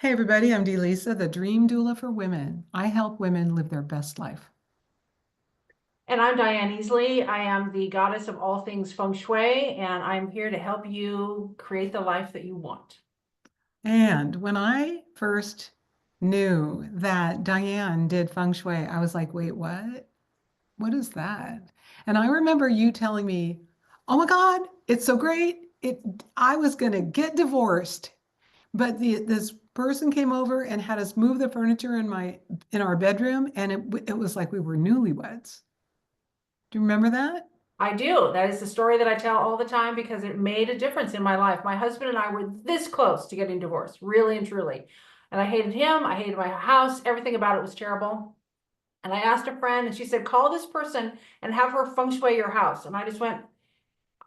Hey everybody, I'm Lisa, the Dream Doula for Women. I help women live their best life. And I'm Diane Easley. I am the goddess of all things Feng Shui, and I'm here to help you create the life that you want. And when I first knew that Diane did feng shui, I was like, wait, what? What is that? And I remember you telling me, oh my God, it's so great. I was gonna get divorced, but this person came over and had us move the furniture in our bedroom, and it was like we were newlyweds. Do you remember that? I do. That is the story that I tell all the time because it made a difference in my life. My husband and I were this close to getting divorced, really and truly. And I hated him. I hated my house. Everything about it was terrible. And I asked a friend, and she said, call this person and have her feng shui your house. And I just went,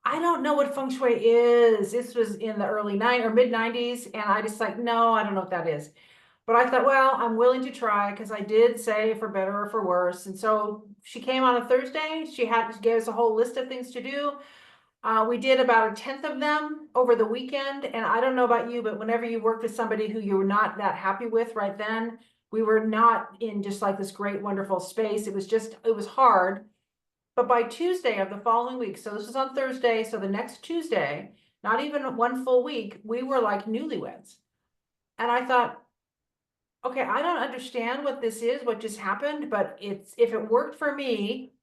I don't know what feng shui is. This was in the early mid 90s. And I just like, no, I don't know what that is. But I thought, well, I'm willing to try because I did say for better or for worse. And so she came on a Thursday. She gave us a whole list of things to do. We did about a tenth of them over the weekend. And I don't know about you, but whenever you worked with somebody who you were not that happy with right then, we were not in just like this great, wonderful space. It was hard. But by Tuesday of the following week, so this was on Thursday, so the next Tuesday, not even one full week, we were like newlyweds. And I thought, okay, I don't understand what this is, what just happened, but if it worked for me,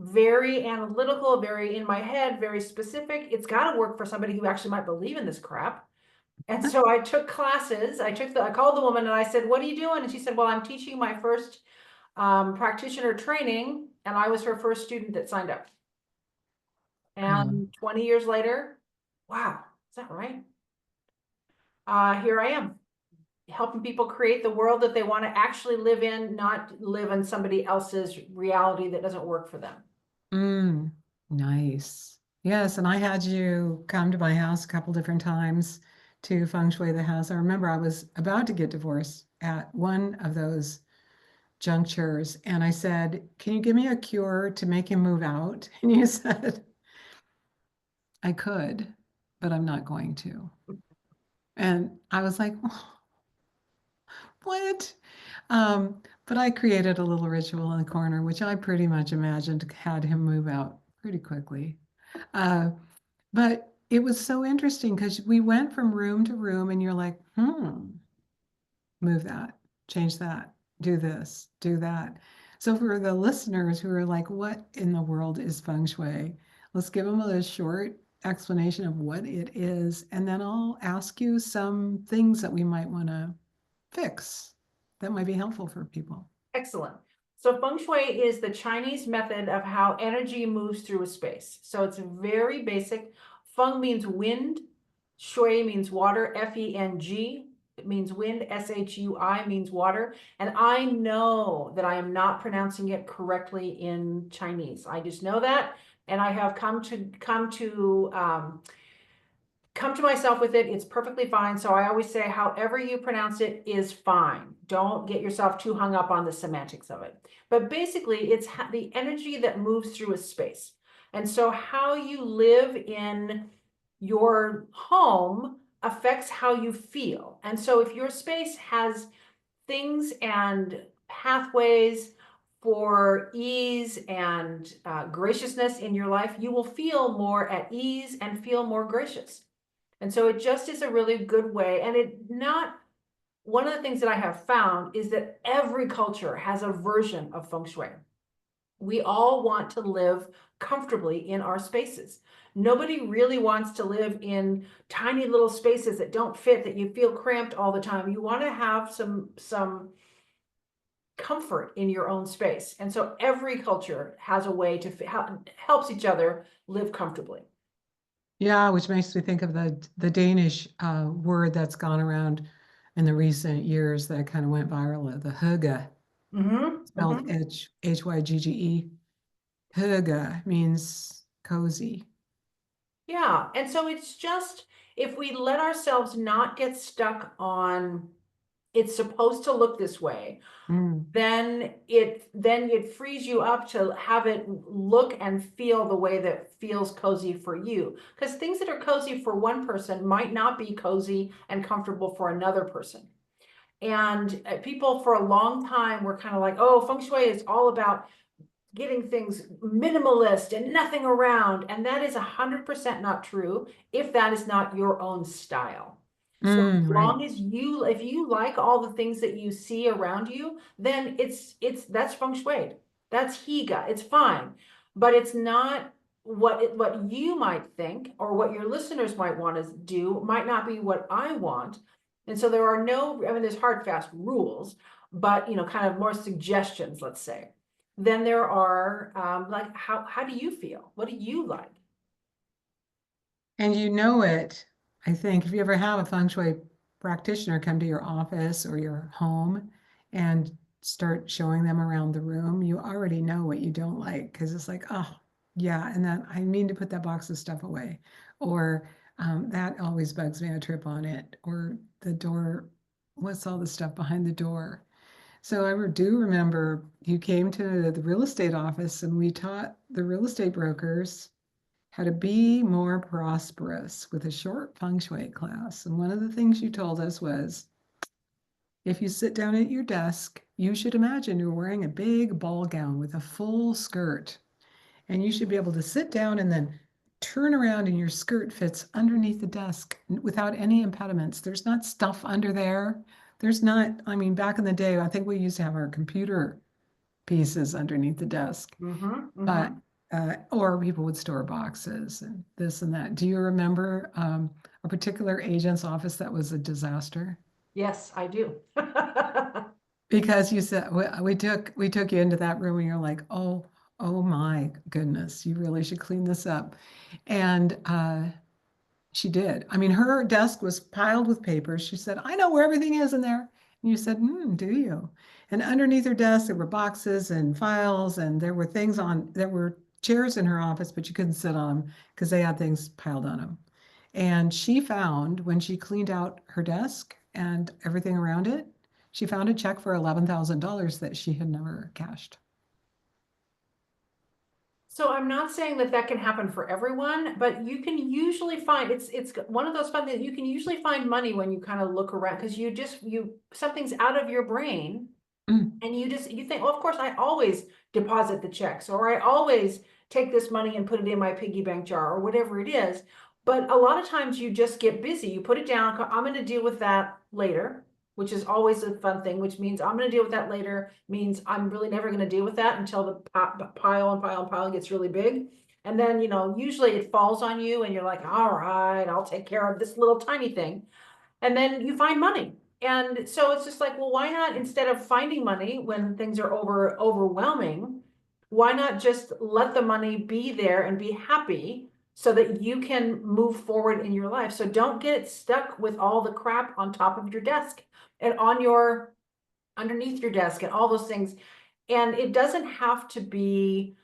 very analytical, very in my head, very specific, it's got to work for somebody who actually might believe in this crap. And so I took classes. I called the woman and I said, what are you doing? And she said, well, I'm teaching my first practitioner training. And I was her first student that signed up. And 20 years later, wow, is that right? Here I am, helping people create the world that they want to actually live in, not live in somebody else's reality that doesn't work for them. Mm, nice. Yes, and I had you come to my house a couple different times to feng shui the house. I remember I was about to get divorced at one of those junctures, and I said, "Can you give me a cure to make him move out?" And you said, "I could, but I'm not going to." And I was like, "What?" But I created a little ritual in the corner, which I pretty much imagined had him move out pretty quickly. Uh, But it was so interesting because we went from room to room, and you're like, move that, change that, do this, do that. So for the listeners who are like, what in the world is feng shui? Let's give them a short explanation of what it is, and then I'll ask you some things that we might want to fix that might be helpful for people. Excellent. So feng shui is the Chinese method of how energy moves through a space. So it's very basic. Feng means wind. Shui means water, Feng. It means wind, Shui means water. And I know that I am not pronouncing it correctly in Chinese. I just know that. And I have come to myself with it. It's perfectly fine. So I always say, however you pronounce it is fine. Don't get yourself too hung up on the semantics of it. But basically, it's the energy that moves through a space. And so how you live in your home affects how you feel. And so if your space has things and pathways for ease and graciousness in your life, you will feel more at ease and feel more gracious. And so it just is a really good way. And one of the things that I have found is that every culture has a version of feng shui. We all want to live comfortably in our spaces. Nobody really wants to live in tiny little spaces that don't fit, that you feel cramped all the time. You want to have some comfort in your own space. And so every culture has a way to helps each other live comfortably. Yeah, which makes me think of the Danish word that's gone around in the recent years that kind of went viral, the hygge, Mm-hmm, spelled mm-hmm. Hygge. Hygge means cozy. Yeah, and so it's just if we let ourselves not get stuck on it's supposed to look this way, Mm. then it frees you up to have it look and feel the way that feels cozy for you. Because things that are cozy for one person might not be cozy and comfortable for another person. And people for a long time were kind of like, oh, Feng Shui is all about getting things minimalist and nothing around. And that is 100% not true if that is not your own style. So as Right. long as you, if you like all the things that you see around you, then that's Feng Shui. That's Higa. It's fine. But it's not what you might think or what your listeners might want to do might not be what I want. And so there are no, I mean, there's hard, fast rules, but kind of more suggestions, let's say. Then there are like how do you feel? What do you like? And you know it, I think, if you ever have a feng shui practitioner come to your office or your home and start showing them around the room, you already know what you don't like because it's like, oh, yeah, and then I mean to put that box of stuff away. Or that always bugs me, a trip on it. Or the door, what's all the stuff behind the door? So do remember you came to the real estate office and we taught the real estate brokers how to be more prosperous with a short feng shui class. And one of the things you told us was if you sit down at your desk, you should imagine you're wearing a big ball gown with a full skirt. And you should be able to sit down and then turn around and your skirt fits underneath the desk without any impediments. There's not stuff under there. There's not, I mean, back in the day, I think we used to have our computer pieces underneath the desk. Mm-hmm, But mm-hmm. or people would store boxes and this and that. Do you remember a particular agent's office that was a disaster? Yes, I do. Because you said we took you into that room and you're like, oh my goodness, you really should clean this up. And she did. I mean, her desk was piled with papers. She said, I know where everything is in there. And you said, do you? And underneath her desk, there were boxes and files, and there were chairs in her office, but you couldn't sit on them because they had things piled on them. And she found when she cleaned out her desk and everything around it, she found a check for $11,000 that she had never cashed. So I'm not saying that that can happen for everyone, but you can usually find it's one of those fun things. You can usually find money when you kind of look around because you something's out of your brain Mm. and you think, well, of course, I always deposit the checks or I always take this money and put it in my piggy bank jar or whatever it is. But a lot of times you just get busy. You put it down. I'm going to deal with that later, which is always a fun thing, which means I'm going to deal with that later, means I'm really never going to deal with that until the pile and pile and pile gets really big. And then, usually it falls on you and you're like, all right, I'll take care of this little tiny thing. And then you find money. And so it's just like, well, why not, instead of finding money when things are overwhelming, why not just let the money be there and be happy so that you can move forward in your life? So don't get stuck with all the crap on top of your desk and underneath your desk and all those things. And it doesn't have to be,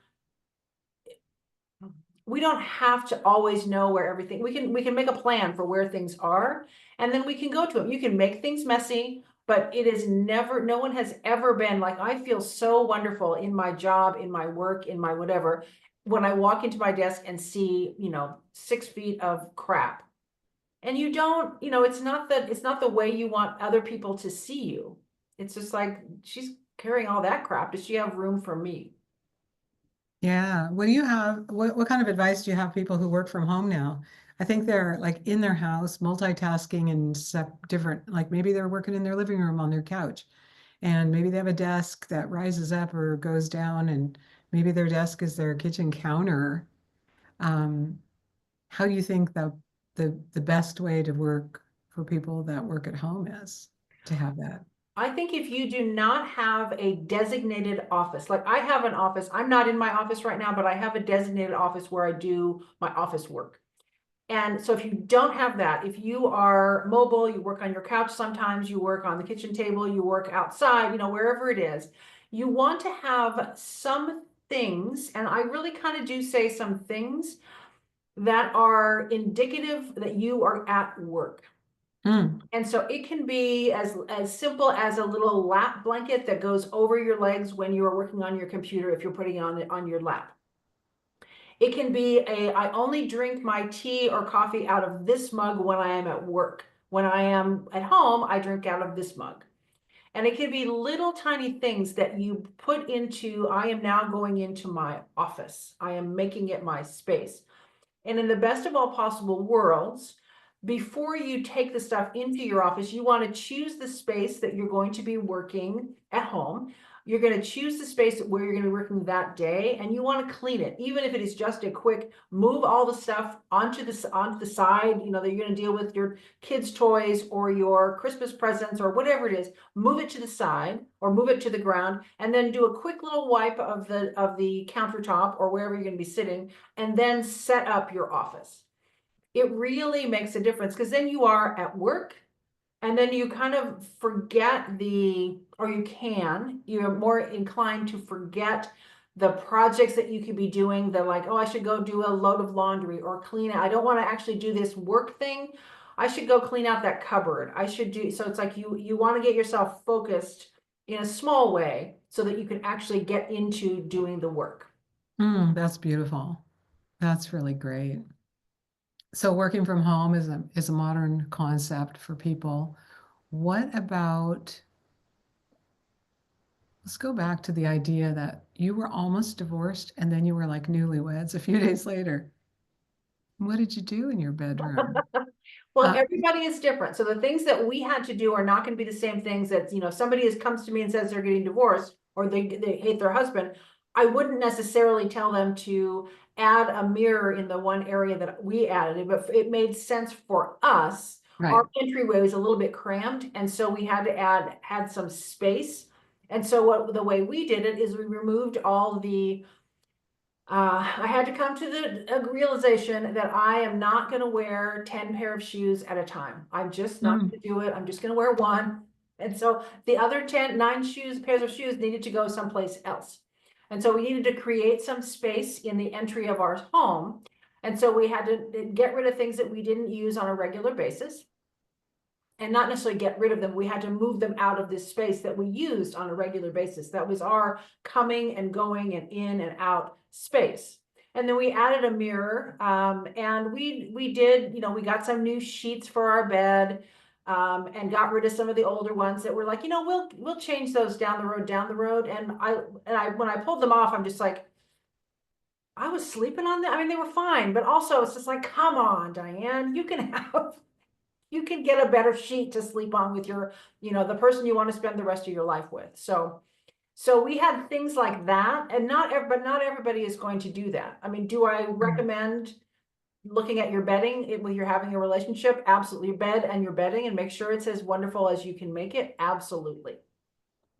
we don't have to always know where everything, we can make a plan for where things are and then we can go to them. You can make things messy, but it is never, no one has ever been like, I feel so wonderful in my job, in my work, in my whatever, when I walk into my desk and see, 6 feet of crap. And you don't, it's not the way you want other people to see you. It's just like, she's carrying all that crap. Does she have room for me? Yeah. What kind of advice do you have people who work from home now? I think they're like in their house, multitasking and stuff different, like maybe they're working in their living room on their couch and maybe they have a desk that rises up or goes down and maybe their desk is their kitchen counter. Um, how do you think the best way to work for people that work at home is to have that? I think if you do not have a designated office, like I have an office, I'm not in my office right now, but I have a designated office where I do my office work. And so if you don't have that, if you are mobile, you work on your couch sometimes, you work on the kitchen table, you work outside, wherever it is, you want to have some things, and I really kind of do say some things that are indicative that you are at work. Mm. And so it can be as simple as a little lap blanket that goes over your legs when you are working on your computer if you're putting it on your lap. It can be I only drink my tea or coffee out of this mug when I am at work. When I am at home, I drink out of this mug. And it can be little tiny things that you put into, I am now going into my office. I am making it my space. And in the best of all possible worlds, before you take the stuff into your office, you want to choose the space that you're going to be working at home. You're going to choose the space where you're going to be working that day, and you want to clean it, even if it is just a quick move all the stuff onto the side, that you're going to deal with your kids' toys or your Christmas presents or whatever it is. Move it to the side or move it to the ground, and then do a quick little wipe of the countertop or wherever you're going to be sitting, and then set up your office. It really makes a difference, because then you are at work, and then you kind of forget you're more inclined to forget the projects that you could be doing. They're like, oh, I should go do a load of laundry or clean it. I don't want to actually do this work thing. I should go clean out that cupboard. So it's like you want to get yourself focused in a small way so that you can actually get into doing the work. That's beautiful. That's really great. So working from home is a modern concept for people. What about, let's go back to the idea that you were almost divorced and then you were like newlyweds a few days later. What did you do in your bedroom? Well, Uh, everybody is different. So the things that we had to do are not going to be the same things that, somebody comes to me and says they're getting divorced or they hate their husband. I wouldn't necessarily tell them to add a mirror in the one area that we added it, but it made sense for us. right. Our entryway was a little bit crammed, and so we had to add some space. And so the way we did it is we removed all the I had to come to the realization that I am not going to wear 10 pair of shoes at a time. I'm just not Mm, going to do it. I'm just going to wear one. And so the other 9 pairs of shoes needed to go someplace else. And so we needed to create some space in the entry of our home. And so we had to get rid of things that we didn't use on a regular basis, and not necessarily get rid of them. We had to move them out of this space that we used on a regular basis. That was our coming and going and in and out space. And then we added a mirror, and we did, we got some new sheets for our bed, and got rid of some of the older ones that were like, we'll change those down the road. And when I pulled them off, I'm just like, I was sleeping on them. I mean, they were fine, but also it's just like, come on, Diane, you can get a better sheet to sleep on with your, the person you want to spend the rest of your life with. So we had things like that, and but not everybody is going to do that. I mean, do I mm, recommend looking at your bedding when you're having a relationship? Absolutely. Your bed and your bedding, and make sure it's as wonderful as you can make it. Absolutely.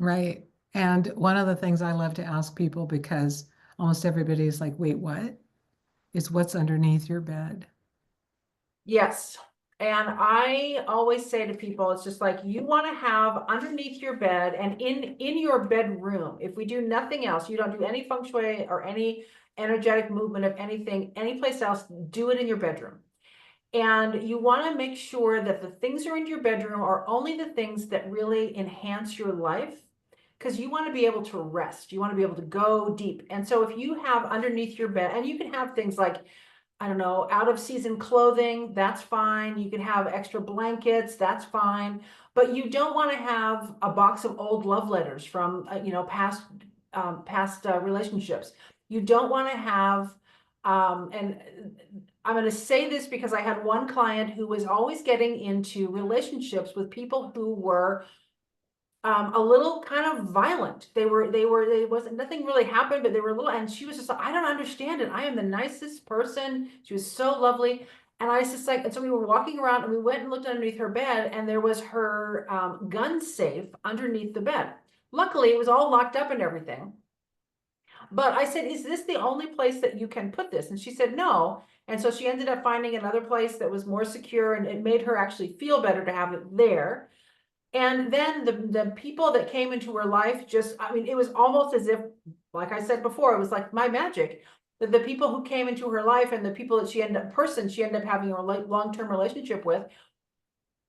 right. And one of the things I love to ask people, because almost everybody is like, wait, what? Is what's underneath your bed? Yes. And I always say to people, it's just like, you want to have underneath your bed and in your bedroom, if we do nothing else, you don't do any feng shui or any energetic movement of anything, anyplace else, do it in your bedroom. And you want to make sure that the things that are in your bedroom are only the things that really enhance your life, because you want to be able to rest. You want to be able to go deep. And so if you have underneath your bed, and you can have things like, I don't know, out of season clothing, that's fine. You can have extra blankets, that's fine. But you don't want to have a box of old love letters from, past relationships. You don't want to have, and I'm going to say this because I had one client who was always getting into relationships with people who were a little kind of violent. It wasn't, nothing really happened, but they were a little, and she was just like, I don't understand it. I am the nicest person. She was so lovely. And I was just like, and so we were walking around and we went and looked underneath her bed, and there was her gun safe underneath the bed. Luckily, it was all locked up and everything. But I said, is this the only place that you can put this? And she said, no. And so she ended up finding another place that was more secure, and it made her actually feel better to have it there. And then the people that came into her life just, I mean, it was almost as if, like I said before, it was like my magic. That the people who came into her life and the people that she ended up having a long-term relationship with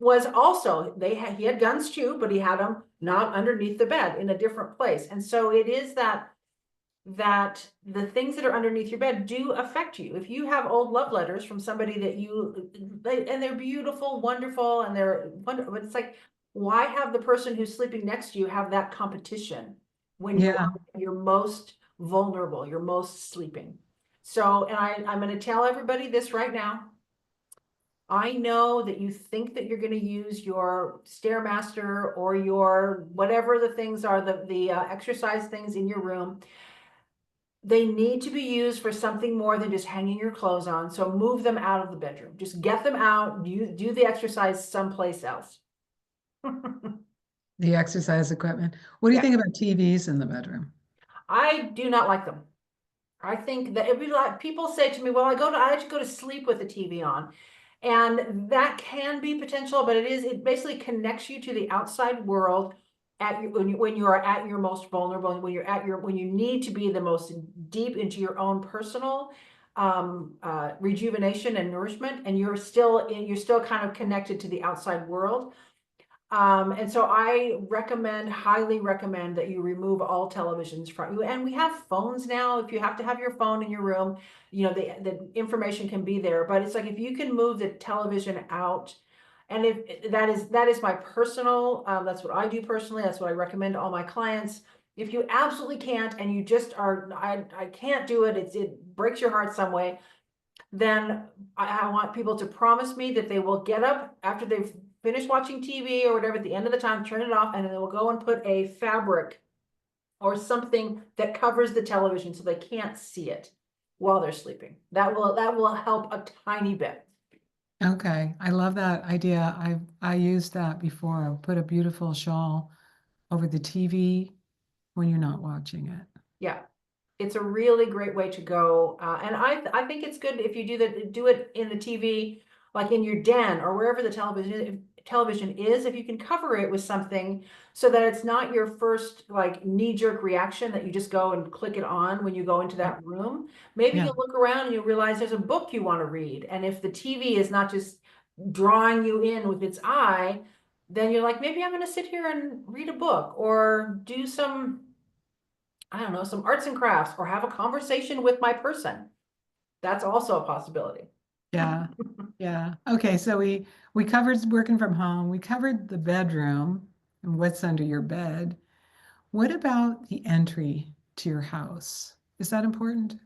was also, he had guns too, but he had them not underneath the bed, in a different place. And so it is that the things that are underneath your bed do affect you. If you have old love letters from somebody and they're beautiful, wonderful, and they're wonderful, but it's like, Why have the person who's sleeping next to you have that competition when you Yeah. are your most vulnerable, you're most sleeping? So, and I'm going to tell everybody this right now. I know that you think that you're going to use your Stairmaster or your whatever the things are, the exercise things in your room. They need to be used for something more than just hanging your clothes on. So move them out of the bedroom. Just get them out. Do the exercise someplace else. The exercise equipment. What do you Yeah, think about TVs in the bedroom? I do not like them. I think that it'd be like people say to me, well, I actually go to sleep with the TV on. And that can be potential, but it basically connects you to the outside world when you are at your most vulnerable, when you need to be the most deep into your own personal rejuvenation and nourishment, and you're still kind of connected to the outside world. And so I highly recommend that you remove all televisions from you. And we have phones now. If you have to have your phone in your room, the information can be there. But it's like if you can move the television out, and if that is my personal, that's what I do personally. That's what I recommend to all my clients. If you absolutely can't, and you just are, I can't do it. It breaks your heart some way. Then I want people to promise me that they will get up after they've finished watching TV or whatever at the end of the time, turn it off, and then they will go and put a fabric or something that covers the television so they can't see it while they're sleeping. That will help a tiny bit. Okay, I love that idea. I used that before. I put a beautiful shawl over the TV when you're not watching it. Yeah. It's a really great way to go. And I think it's good if you do it in the TV, like in your den or wherever the television is, if you can cover it with something so that it's not your first like knee-jerk reaction that you just go and click it on when you go into that room. Maybe Yeah, you'll look around and you'll realize there's a book you want to read. And if the TV is not just drawing you in with its eye, then you're like, maybe I'm going to sit here and read a book or do some, I don't know, some arts and crafts or have a conversation with my person. That's also a possibility. yeah, yeah. Okay, so we covered working from home. We covered the bedroom and what's under your bed. What about the entry to your house? Is that important?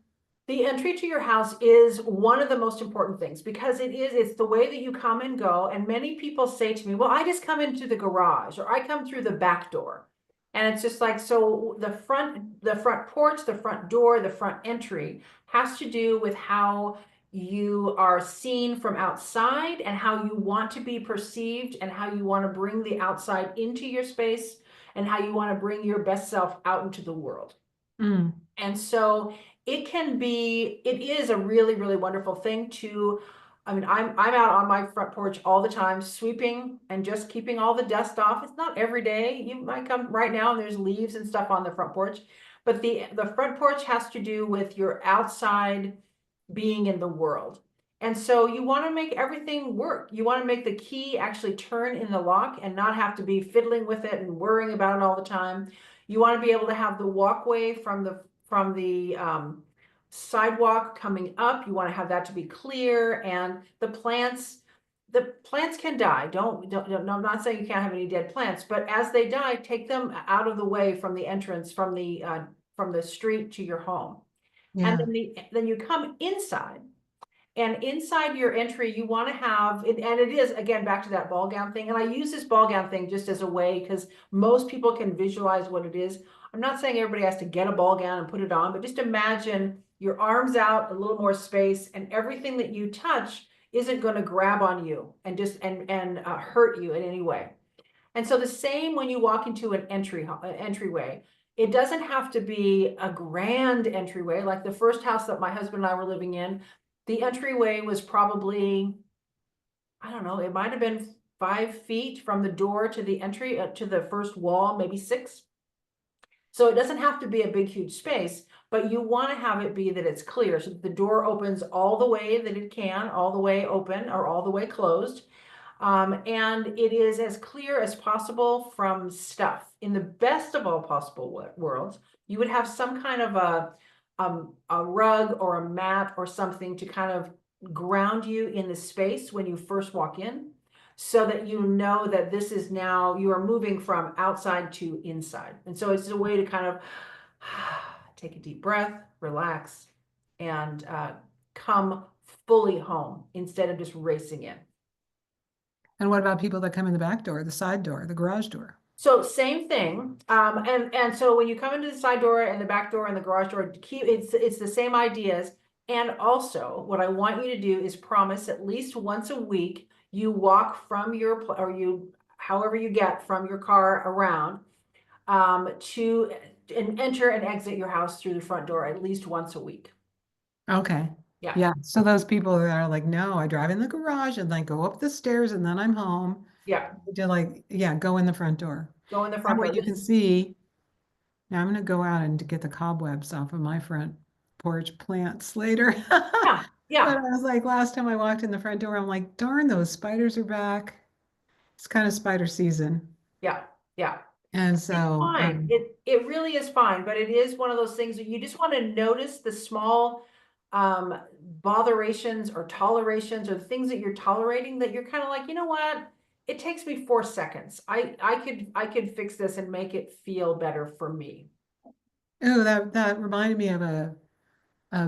The entry to your house is one of the most important things because it's the way that you come and go. And many people say to me, well, I just come into the garage or I come through the back door. And it's just like, so the front porch, the front door, the front entry has to do with how you are seen from outside and how you want to be perceived and how you want to bring the outside into your space and how you want to bring your best self out into the world. Mm, And so it is a really, really wonderful thing I mean, I'm out on my front porch all the time, sweeping and just keeping all the dust off. It's not every day. You might come right now and there's leaves and stuff on the front porch, but the front porch has to do with your outside being in the world. And so you want to make everything work. You want to make the key actually turn in the lock and not have to be fiddling with it and worrying about it all the time. You want to be able to have the walkway from the sidewalk coming up. You want to have that to be clear, and the plants can die. I'm not saying you can't have any dead plants, but as they die, take them out of the way from the entrance from the street to your home. And yeah, then you come inside, and inside your entry, you want to have it, and it is again back to that ball gown thing. And I use this ball gown thing just as a way because most people can visualize what it is. I'm not saying everybody has to get a ball gown and put it on, but just imagine your arms out, a little more space, and everything that you touch isn't going to grab on you and just and hurt you in any way. And so the same when you walk into an entryway, it doesn't have to be a grand entryway. Like the first house that my husband and I were living in, the entryway was probably, I don't know, it might have been 5 feet from the door to the entry to the first wall, maybe 6. So it doesn't have to be a big, huge space, but you want to have it be that it's clear. So the door opens all the way that it can, all the way open or all the way closed. And it is as clear as possible from stuff. In the best of all possible worlds, you would have some kind of a rug or a mat or something to kind of ground you in the space when you first walk in. so that you know that this is now, you are moving from outside to inside. And so it's a way to kind of take a deep breath, relax, and come fully home instead of just racing in. And what about people that come in the back door, the side door, the garage door? So same thing. And so when you come into the side door and the back door and the garage door, it's the same ideas. And also what I want you to do is promise at least once a week, you walk from your, or you, however you get from your car around, to and enter and exit your house through the front door at least once a week. Okay. Yeah. Yeah. So those people that are like, no, I drive in the garage and then go up the stairs and then I'm home. Yeah. To like, yeah, go in the front door. Go in the That front way door. you can see. Now I'm going to go out and to get the cobwebs off of my front porch plants later. Yeah. But Yeah. I was like, last time I walked in the front door, I'm like, darn, those spiders are back. It's kind of spider season. Yeah. Yeah. And It's so, fine. It really is fine, but it is one of those things that you just want to notice the small botherations or tolerations or things that you're tolerating that you're kind of like, you know what? It takes me 4 seconds. I could fix this and make it feel better for me. oh, that reminded me of a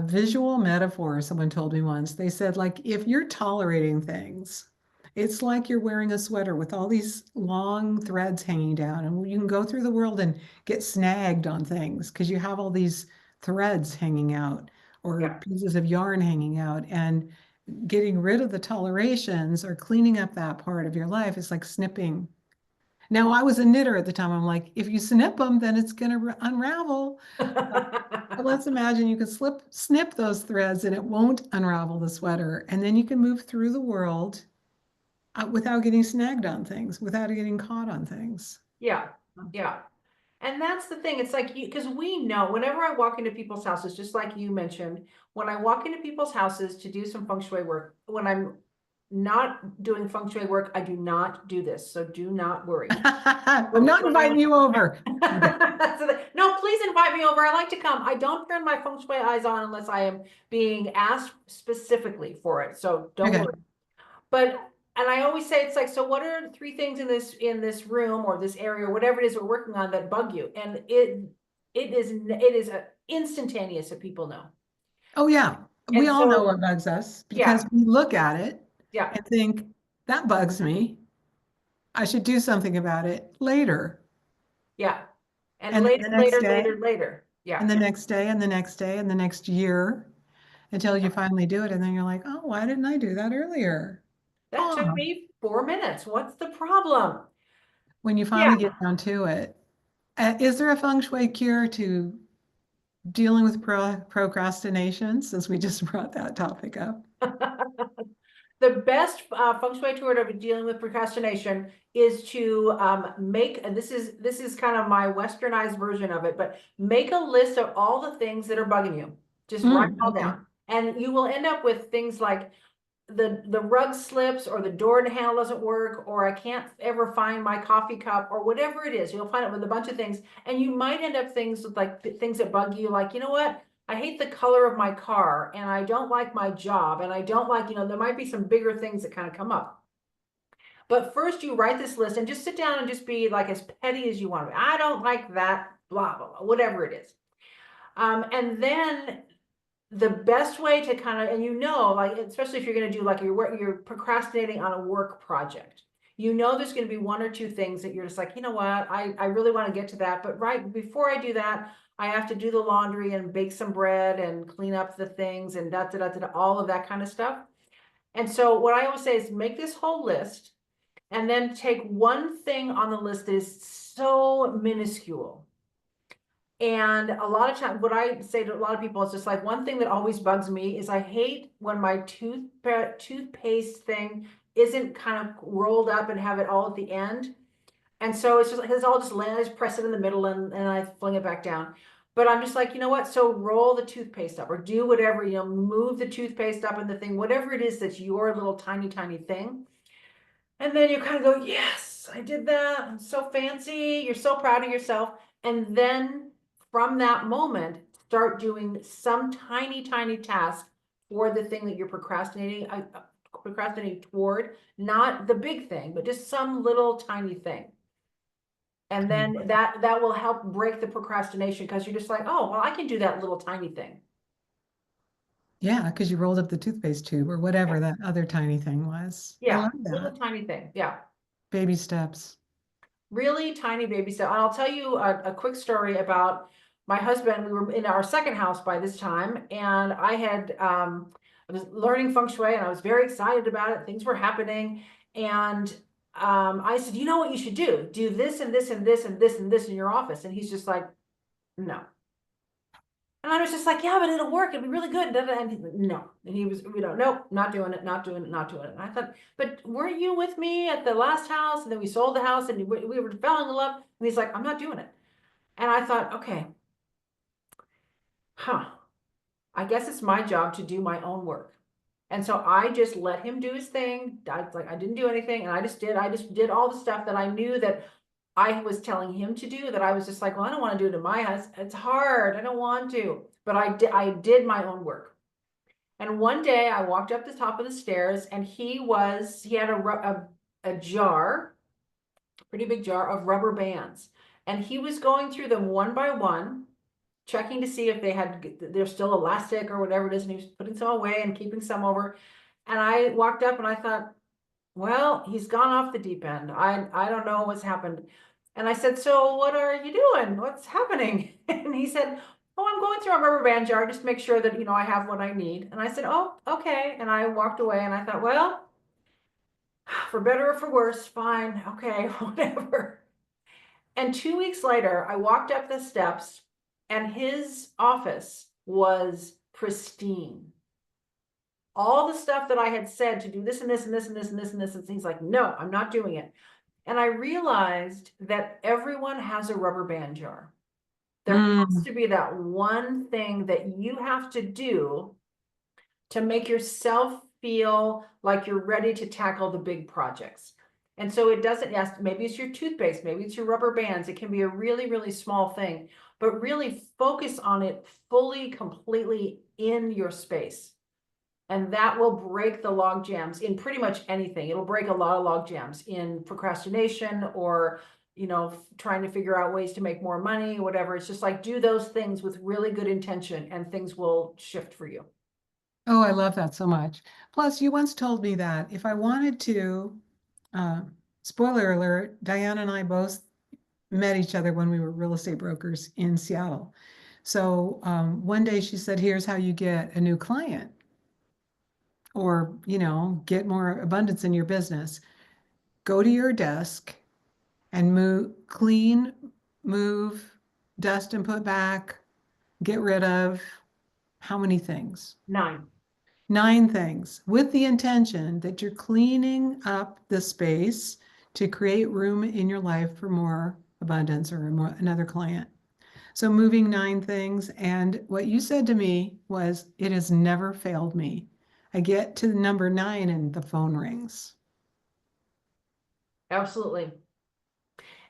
visual metaphor someone told me once. They said, like, if you're tolerating things, it's like you're wearing a sweater with all these long threads hanging down, and you can go through the world and get snagged on things because you have all these threads hanging out or Yeah. pieces of yarn hanging out. And getting rid of the tolerations or cleaning up that part of your life is like snipping. Now, I was a knitter at the time. I'm like, if you snip them, then it's going to unravel. But let's imagine you can snip those threads and it won't unravel the sweater. And then you can move through the world without getting snagged on things, without getting caught on things. Yeah. Yeah. And that's the thing. It's like because we know whenever I walk into people's houses, just like you mentioned, when I walk into people's houses to do some feng shui work, when I'm not doing feng shui work, I do not do this. So do not worry. I'm not inviting you over. Okay. No, please invite me over. I like to come. I don't turn my feng shui eyes on unless I am being asked specifically for it. So don't Okay. worry. But and I always say it's like, so what are 3 things in this room or this area or whatever it is we're working on that bug you? And it is instantaneous that people know. Oh, yeah. We And all know so what bugs us because yeah, we look at it yeah, and think, that bugs me. I should do something about it later. yeah. And And then later, the next later, day, later, later. and Yeah. the next day, and the next day, and the next year until you finally do it. And then you're like, oh, why didn't I do that earlier? That took Oh, me 4 minutes. What's the problem? when you Yeah. finally get down to it. Is there a feng shui cure to dealing with procrastination since we just brought that topic up? The best feng shui tool of dealing with procrastination is to make, and this is kind of my westernized version of it, but make a list of all the things that are bugging you. Just write it all Okay. down. And you will end up with things like the rug slips or the door handle doesn't work or I can't ever find my coffee cup or whatever it is. You'll find it with a bunch of things. And you might end up things with like things that bug you, like, you know what? I hate the color of my car and I don't like my job and I don't like, there might be some bigger things that kind of come up. But first you write this list and just sit down and just be like as petty as you want to be. I don't like that, blah, blah, blah, whatever it is. And then the best way to kind of, and like, especially if you're going to do like you're procrastinating on a work project, there's going to be 1 or 2 things that you're just like, you know what, I really want to get to that. But right before I do that, I have to do the laundry and bake some bread and clean up the things and all of that kind of stuff. And so what I always say is make this whole list and then take one thing on the list that is so minuscule. And a lot of times, what I say to a lot of people is just like, one thing that always bugs me is I hate when my toothpaste thing isn't kind of rolled up and have it all at the end. And so it's just like, it's all just land, I just press it in the middle and I fling it back down. But I'm just like, you know what? So roll the toothpaste up or do whatever, move the toothpaste up in the thing, whatever it is that's your little tiny, tiny thing. And then you kind of go, yes, I did that. I'm so fancy. You're so proud of yourself. And then from that moment, start doing some tiny, tiny task for the thing that you're procrastinating. procrastinating toward, not the big thing, but just some little tiny thing. And then that will help break the procrastination, because you're just like, oh, well, I can do that little tiny thing. Yeah, because you rolled up the toothpaste tube or whatever Yeah. that other tiny thing was. I Yeah, love little that. tiny thing. Yeah. Baby steps. Really tiny baby step. And I'll tell you a quick story about my husband. We were in our second house by this time, and I was learning Feng Shui, and I was very excited about it. Things were happening. And I said, you know what you should do? Do this and this and this and this and this in your office. And he's just like, no. And I was just like, yeah, but it'll work. It'll be really good. And no. And he was, nope, not doing it, not doing it, not doing it. And I thought, but weren't you with me at the last house? And then we sold the house and we were fell in love. And he's like, I'm not doing it. And I thought, okay, I guess it's my job to do my own work. And so I just let him do his thing. I didn't do anything. And I just did all the stuff that I knew that I was telling him to do, that I was just like, well, I don't want to do it in my house. It's hard. I don't want to. But I did my own work. And one day I walked up the top of the stairs, and he had a jar, pretty big jar of rubber bands. And he was going through them one by one, checking to see if they're still elastic or whatever it is. And he was putting some away and keeping some over. And I walked up and I thought, well, he's gone off the deep end. I don't know what's happened. And I said, so what are you doing? What's happening? And he said, oh, I'm going through a rubber band jar just to make sure that, I have what I need. And I said, oh, okay. And I walked away and I thought, well, for better or for worse, fine. Okay, whatever. And 2 weeks later, I walked up the steps and his office was pristine. All the stuff that I had said to do this and this and this and this and this and this, and he's like, no, I'm not doing it. And I realized that everyone has a rubber band jar. There has to be that one thing that you have to do to make yourself feel like you're ready to tackle the big projects. And so it doesn't, yes, maybe it's your toothpaste, maybe it's your rubber bands. It can be a really, really small thing, but really focus on it fully, completely in your space. And that will break the log jams in pretty much anything. It'll break a lot of log jams in procrastination or, trying to figure out ways to make more money, whatever. It's just like, do those things with really good intention and things will shift for you. Oh, I love that so much. Plus, you once told me that if I wanted to, uh, spoiler alert, Diane and I both met each other when we were real estate brokers in Seattle. So one day she said, here's how you get a new client or, get more abundance in your business. Go to your desk and clean, move, dust and put back, get rid of how many things? 9. 9 things with the intention that you're cleaning up the space to create room in your life for more abundance or another client. So moving 9 things. And what you said to me was, it has never failed me. I get to number 9 and the phone rings. Absolutely.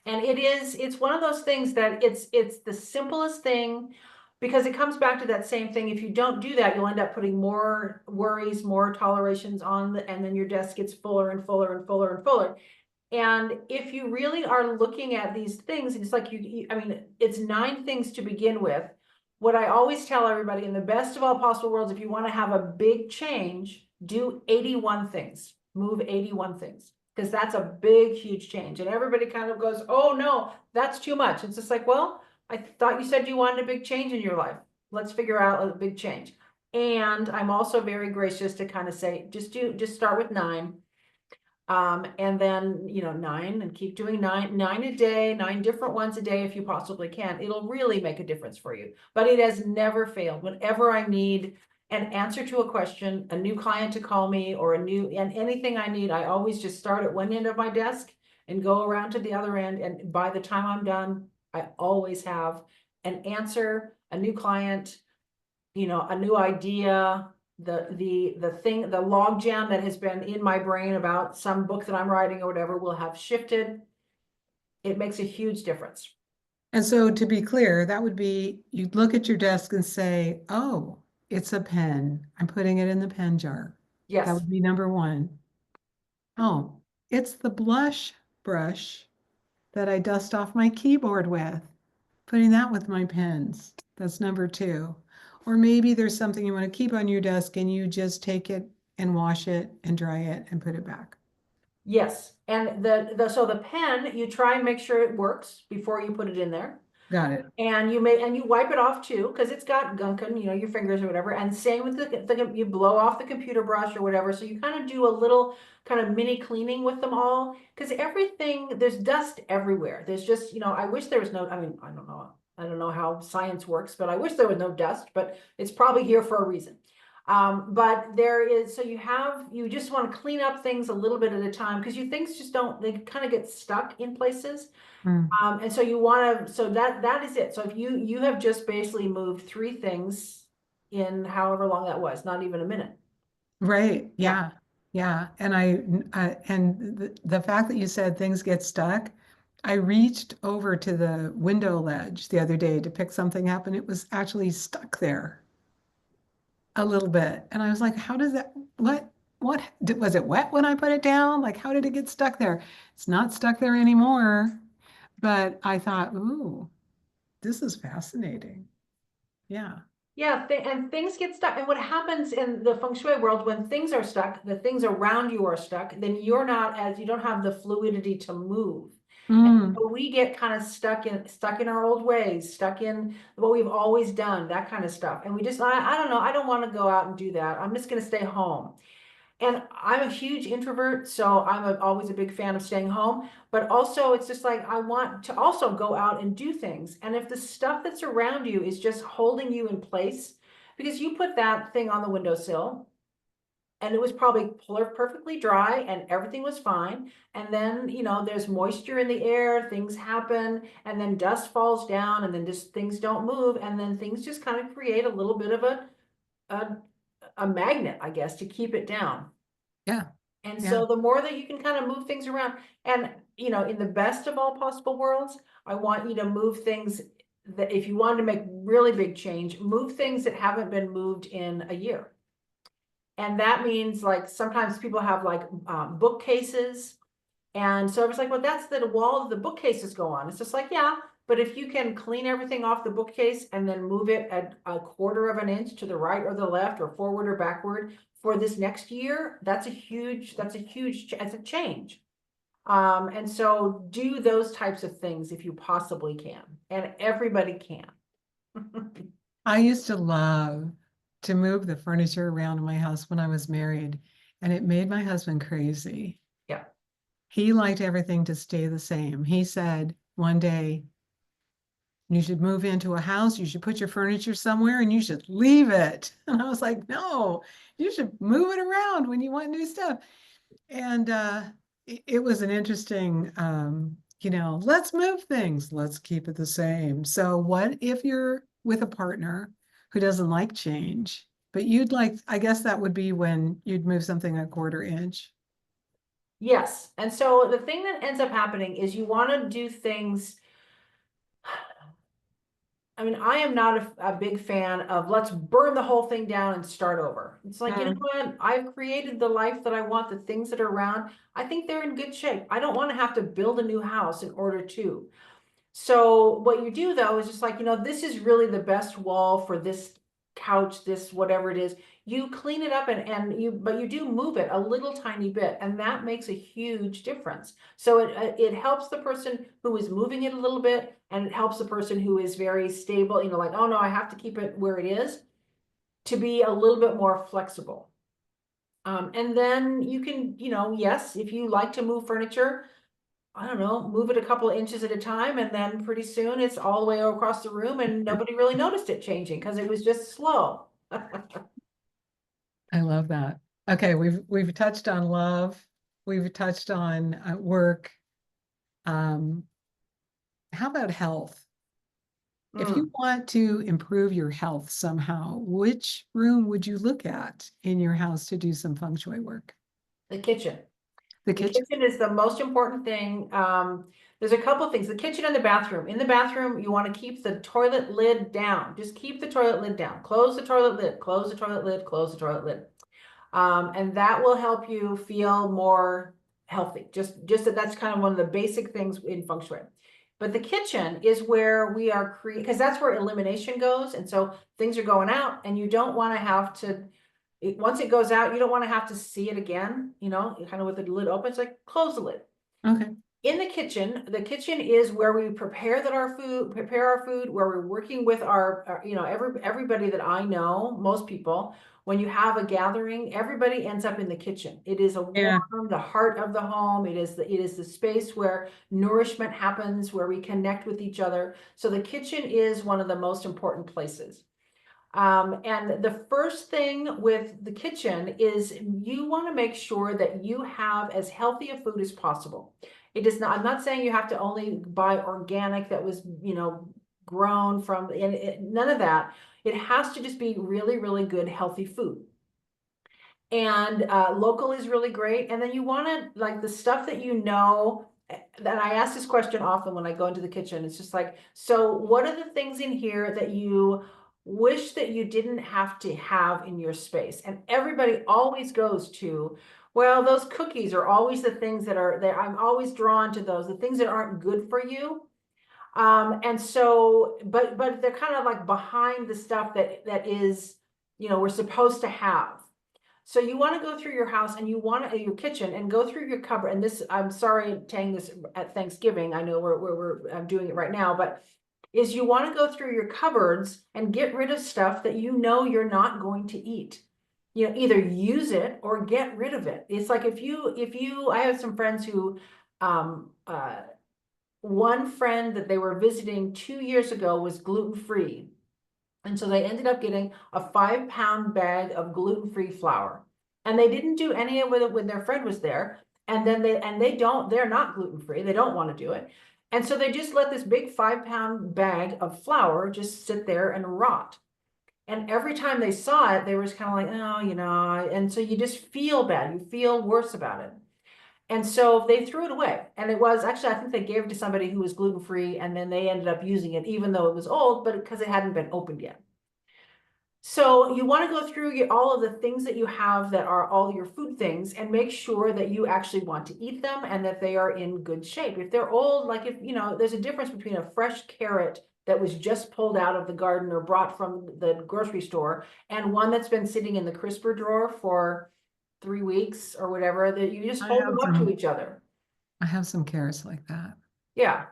And it's one of those things that it's the simplest thing, because it comes back to that same thing. If you don't do that, you'll end up putting more worries, more tolerations on, and then your desk gets fuller and fuller and fuller and fuller. And if you really are looking at these things, it's like it's 9 things to begin with. What I always tell everybody, in the best of all possible worlds, if you want to have a big change, do 81 things, move 81 things, because that's a big, huge change. And everybody kind of goes, oh no, that's too much. It's just like, well, I thought you said you wanted a big change in your life. Let's figure out a big change. And I'm also very gracious to kind of say, just start with 9. And then, 9, and keep doing 9 a day, 9 different ones a day if you possibly can. It'll really make a difference for you. But it has never failed. Whenever I need an answer to a question, a new client to call me, or and anything I need, I always just start at one end of my desk and go around to the other end. And by the time I'm done, I always have an answer, a new client, a new idea, the log jam that has been in my brain about some book that I'm writing or whatever will have shifted. It makes a huge difference. And so to be clear, that would be, you'd look at your desk and say, oh, it's a pen. I'm putting it in the pen jar. That Yes. would be number one. Oh, it's the blush brush that I dust off my keyboard with, putting that with my pens. That's number two. Or maybe there's something you want to keep on your desk and you just take it and wash it and dry it and put it back. Yes. And so the pen, you try and make sure it works before you put it in there. Got it. And you wipe it off too, because it's got gunk on, your fingers or whatever. And same with you blow off the computer brush or whatever. So you kind of do a little kind of mini cleaning with them all, because there's dust everywhere. There's just, I wish there was no, I mean, I don't know. I don't know how science works, but I wish there was no dust, but it's probably here for a reason. But there is, so you just want to clean up things a little bit at a time, because things just they kind of get stuck in places. Mm. And so you want to, so that is it. So if you have just basically moved 3 things in however long that was, not even a minute. Right. Yeah. Yeah. Yeah. And the fact that you said things get stuck, I reached over to the window ledge the other day to pick something up and it was actually stuck there a little bit. And I was like, how does that, was it wet when I put it down? Like, how did it get stuck there? It's not stuck there anymore. But I thought, ooh, this is fascinating. Yeah. Yeah, and things get stuck. And what happens in the Feng Shui world, when things are stuck, the things around you are stuck, then you don't have the fluidity to move. And Mm, so we get kind of stuck in our old ways, stuck in what we've always done, that kind of stuff. And I don't know, I don't want to go out and do that. I'm just going to stay home. And I'm a huge introvert, so always a big fan of staying home. But also, it's just like I want to also go out and do things. And if the stuff that's around you is just holding you in place, because you put that thing on the windowsill and it was probably perfectly dry and everything was fine. And then, there's moisture in the air, things happen, and then dust falls down, and then just things don't move. And then things just kind of create a little bit of a, a magnet, I guess, to keep it down. yeah. And Yeah. so the more that you can kind of move things around, and in the best of all possible worlds, I want you to move things that if you wanted to make really big change, move things that haven't been moved in a year. And that means like sometimes people have like bookcases. And so I was like, well, that's the wall the bookcases go on. It's just like, yeah, but if you can clean everything off the bookcase and then move it at a quarter of an inch to the right or the left or forward or backward for this next year, that's a huge it's a change. And so do those types of things if you possibly can, and everybody can. I used to love to move the furniture around in my house when I was married, and it made my husband crazy. Yeah. He liked everything to stay the same. He said one day, you should move into a house, you should put your furniture somewhere, and you should leave it. And I was like, no, you should move it around when you want new stuff. And it was an interesting, let's move things, let's keep it the same. So, what if you're with a partner who doesn't like change, but I guess that would be when you'd move something a quarter inch. Yes. And so the thing that ends up happening is you want to do things. I mean, I am not a big fan of let's burn the whole thing down and start over. It's like, you know Mm. what? I've created the life that I want, the things that are around. I think they're in good shape. I don't want to have to build a new house in order to. So what you do though is just like, this is really the best wall for this couch, this whatever it is. You clean it up but you do move it a little tiny bit, and that makes a huge difference. So it helps the person who is moving it a little bit, and it helps the person who is very stable, like, oh no, I have to keep it where it is, to be a little bit more flexible. And then you can, yes, if you like to move furniture, I don't know, move it a couple of inches at a time, and then pretty soon it's all the way across the room and nobody really noticed it changing because it was just slow. I love that. Okay, we've touched on love, we've touched on work. Um, how about health? If you Mm, want to improve your health somehow, which room would you look at in your house to do some feng shui work? the kitchen. The The kitchen? kitchen is the most important thing. There's a couple of things, the kitchen and the bathroom. In the bathroom, you want to keep the toilet lid down. Just keep the toilet lid down. Close the toilet lid, close the toilet lid, close the toilet lid. And that will help you feel more healthy. Just that's kind of one of the basic things in Feng Shui. But the kitchen is where we are creating, because that's where elimination goes. And so things are going out and you don't want to have to, once it goes out, you don't want to have to see it again, kind of with the lid open. It's like close the lid. Okay. In the kitchen is where we prepare our food, where we're working with everybody that I know, most people. When you have a gathering, everybody ends up in the kitchen. It is Yeah. the heart of the home. It is the space where nourishment happens, where we connect with each other. So the kitchen is one of the most important places. And the first thing with the kitchen is you want to make sure that you have as healthy a food as possible. It does not, I'm not saying you have to only buy organic that was, grown from, none of that. It has to just be really, really good, healthy food. And local is really great. And then you want to, like, the stuff that that I ask this question often when I go into the kitchen. It's just like, so what are the things in here that you wish that you didn't have to have in your space? And everybody always goes to, well, those cookies are always the things that are there. I'm always drawn to those, the things that aren't good for you. And so, but they're kind of like behind the stuff that is, we're supposed to have. So you want to go through your house and you want to, your kitchen, and go through your cupboard. And this, I'm sorry, saying this at Thanksgiving. I know I'm doing it right now, but is you want to go through your cupboards and get rid of stuff that you're not going to eat. Either use it or get rid of it. It's like I have some friends who, um, uh, one friend that they were visiting 2 years ago was gluten-free. And so they ended up getting a 5-pound bag of gluten-free flour. And they didn't do any of it when their friend was there. And then they're not gluten-free. They don't want to do it. And so they just let this big 5-pound bag of flour just sit there and rot. And every time they saw it, they were just kind of like, oh, and so you just feel bad. You feel worse about it. And so they threw it away. And it was actually, I think they gave it to somebody who was gluten-free, and then they ended up using it, even though it was old, but because it hadn't been opened yet. So you want to go through all of the things that you have that are all your food things and make sure that you actually want to eat them and that they are in good shape. If they're old, like there's a difference between a fresh carrot that was just pulled out of the garden or brought from the grocery store and one that's been sitting in the crisper drawer for 3 weeks or whatever, that you just I hold have them up to some, each other. I have some carrots like that. Yeah.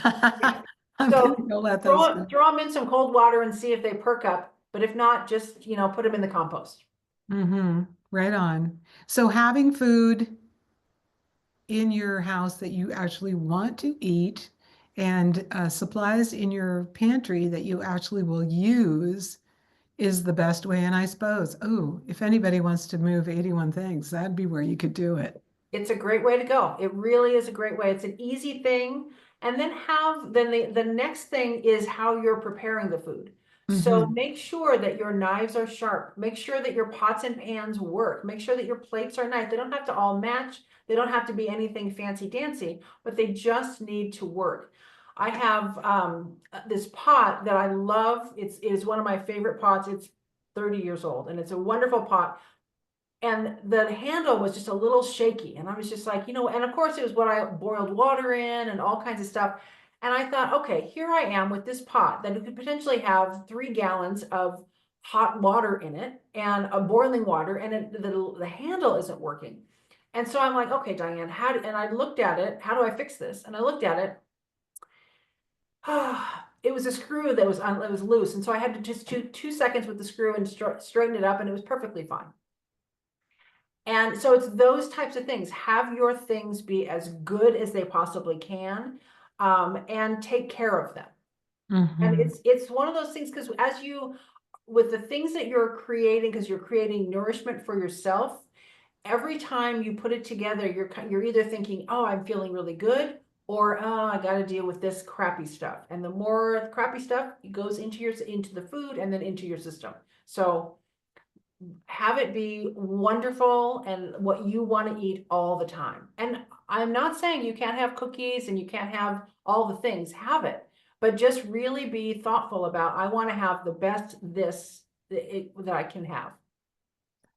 I'm So gonna go let those go. throw them in some cold water and see if they perk up. But if not, just, put them in the compost. Mm-hmm. Right on. So having food in your house that you actually want to eat and supplies in your pantry that you actually will use is the best way. And I suppose, oh, if anybody wants to move 81 things, that'd be where you could do it. It's a great way to go. It really is a great way. It's an easy thing. And then the next thing is how you're preparing the food. So Mm-hmm. make sure that your knives are sharp. Make sure that your pots and pans work. Make sure that your plates are nice. They don't have to all match. They don't have to be anything fancy dancy, but they just need to work. I have this pot that I love. It is one of my favorite pots. It's 30 years old and it's a wonderful pot. And the handle was just a little shaky. And I was just like, and of course it was what I boiled water in and all kinds of stuff. And I thought, okay, here I am with this pot that could potentially have 3 gallons of hot water in it and a boiling water, and the handle isn't working. And so I'm like, okay, Diane, and I looked at it, how do I fix this? And I looked at it. It was a screw that it was loose. And so I had to just do 2 seconds with the screw and straighten it up, and it was perfectly fine. And so it's those types of things. Have your things be as good as they possibly can, and take care of them. And Mm-hmm. it's one of those things, because with the things that you're creating, because you're creating nourishment for yourself, every time you put it together, you're either thinking, oh, I'm feeling really good, or oh, I got to deal with this crappy stuff. And the more crappy stuff goes into the food and then into your system. So have it be wonderful and what you want to eat all the time. And I'm not saying you can't have cookies and you can't have all the things, have it, but just really be thoughtful about, I want to have the best that I can have.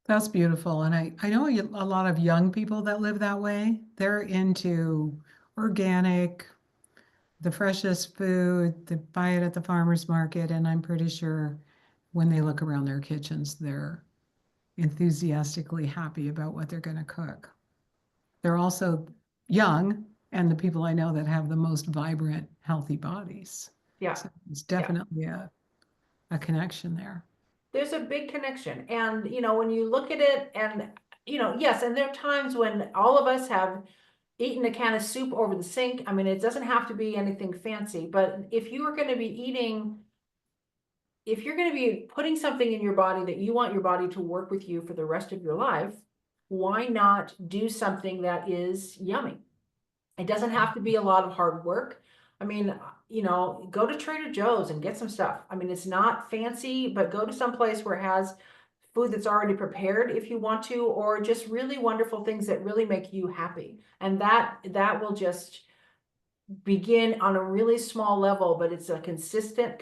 That's beautiful. And I know a lot of young people that live that way. They're into organic, the freshest food, they buy it at the farmer's market. And I'm pretty sure when they look around their kitchens, they're enthusiastically happy about what they're going to cook. They're also young, and the people I know that have the most vibrant, healthy bodies. Yeah, So it's yeah. definitely a connection there. There's a big connection. And, when you look at it and, yes, and there are times when all of us have eaten a can of soup over the sink. I mean, it doesn't have to be anything fancy, but if you're going to be putting something in your body that you want your body to work with you for the rest of your life, why not do something that is yummy? It doesn't have to be a lot of hard work. I mean, go to Trader Joe's and get some stuff. I mean, it's not fancy, but go to some place where it has food that's already prepared if you want to, or just really wonderful things that really make you happy. And that will just begin on a really small level, but it's a consistent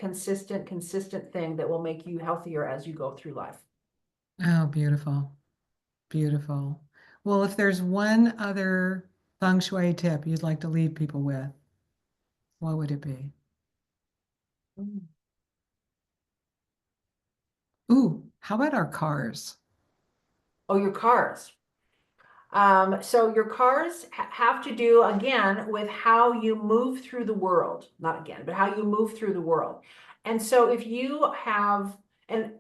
thing that will make you healthier as you go through life. Oh, beautiful. Beautiful. Well, if there's one other feng shui tip you'd like to leave people with, what would it be? Mm. Ooh, how about our cars? Oh, your cars. So your cars have to do again with how you move through the world, not again, but how you move through the world. And so if you have, and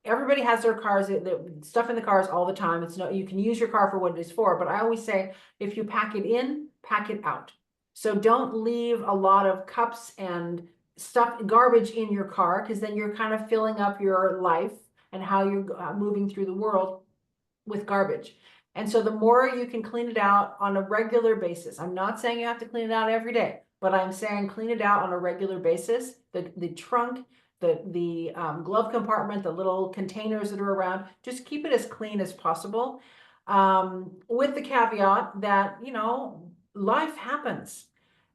everybody has their cars, the stuff in the cars all the time. It's no, you can use your car for what it is for, but I always say, if you pack it in, pack it out. So don't leave a lot of cups and stuff, garbage in your car, because then you're kind of filling up your life and how you're moving through the world with garbage. And so the more you can clean it out on a regular basis, I'm not saying you have to clean it out every day, but I'm saying clean it out on a regular basis. The trunk, the glove compartment, the little containers that are around, just keep it as clean as possible. With the caveat that, life happens.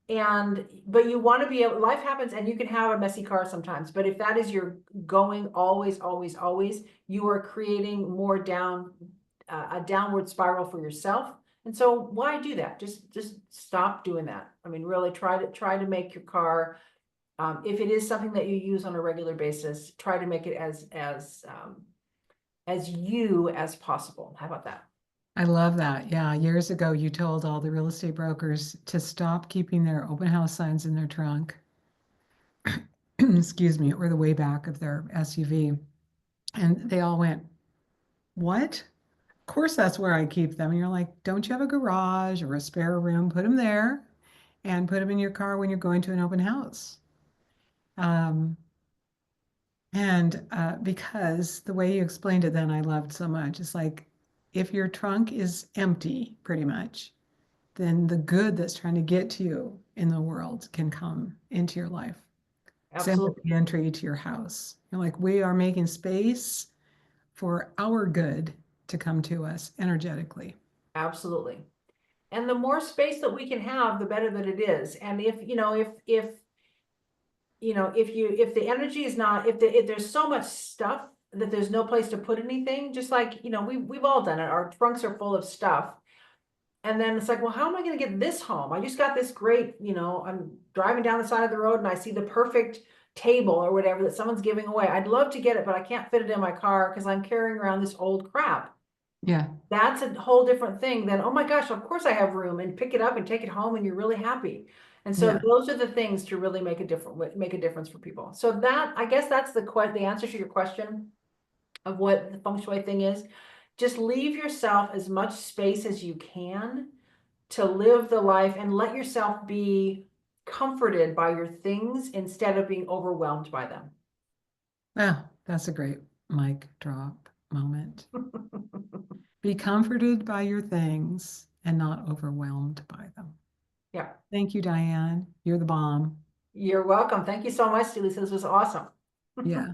But you want to be able, life happens and you can have a messy car sometimes. But if that is your going always, you are creating more a downward spiral for yourself. And so why do that? Just stop doing that. I mean, really try to make your car, if it is something that you use on a regular basis, try to make it as you as possible. How about that? I love that. Yeah, years ago, you told all the real estate brokers to stop keeping their open house signs in their trunk, excuse me, or the way back of their SUV. And they all went, what? Of course, that's where I keep them. And you're like, don't you have a garage or a spare room? Put them there and put them in your car when you're going to an open house. Um, and because the way you explained it then I loved so much. It's like if your trunk is empty, pretty much, then the good that's trying to get to you in the world can come into your life. Same with Absolutely. the entry to your house. You're like, we are making space for our good to come to us energetically. Absolutely. And the more space that we can have, the better that it is. And if the energy is not, if there's so much stuff that there's no place to put anything, just like, we've all done it. Our trunks are full of stuff. And then it's like, well, how am I going to get this home? I just got this great, I'm driving down the side of the road and I see the perfect table or whatever that someone's giving away. I'd love to get it, but I can't fit it in my car because I'm carrying around this old crap. Yeah, That's a whole different thing than, oh my gosh, of course I have room, and pick it up and take it home and you're really happy. And so yeah. those are the things to really make a difference for people. So that, I guess that's the answer to your question of what the feng shui thing is. Just leave yourself as much space as you can to live the life and let yourself be comforted by your things instead of being overwhelmed by them. Well, that's a great mic drop moment. Be comforted by your things and not overwhelmed by them. Yeah, Thank you, Diane. You're the bomb. you're welcome. Thank you so much, Lisa. This was awesome. Yeah.